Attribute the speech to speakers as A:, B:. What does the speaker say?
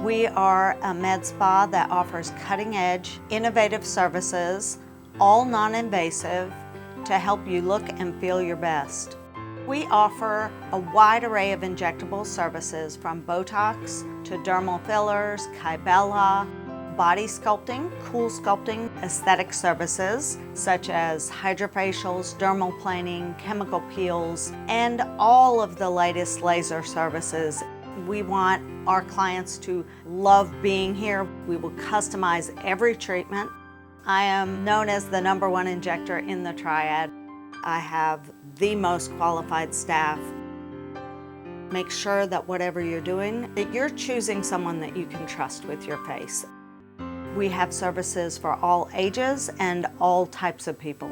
A: We are a med spa that offers cutting-edge, innovative services, all non-invasive, to help you look and feel your best. We offer a wide array of injectable services from Botox to dermal fillers, Kybella, body sculpting, cool sculpting, aesthetic services such as hydrofacials, dermal planing, chemical peels, and all of the latest laser services. We want our clients to love being here. We will customize every treatment. I am known as the #1 injector in the triad. I have the most qualified staff. Make sure that whatever you're doing, that you're choosing someone that you can trust with your face. We have services for all ages and all types of people.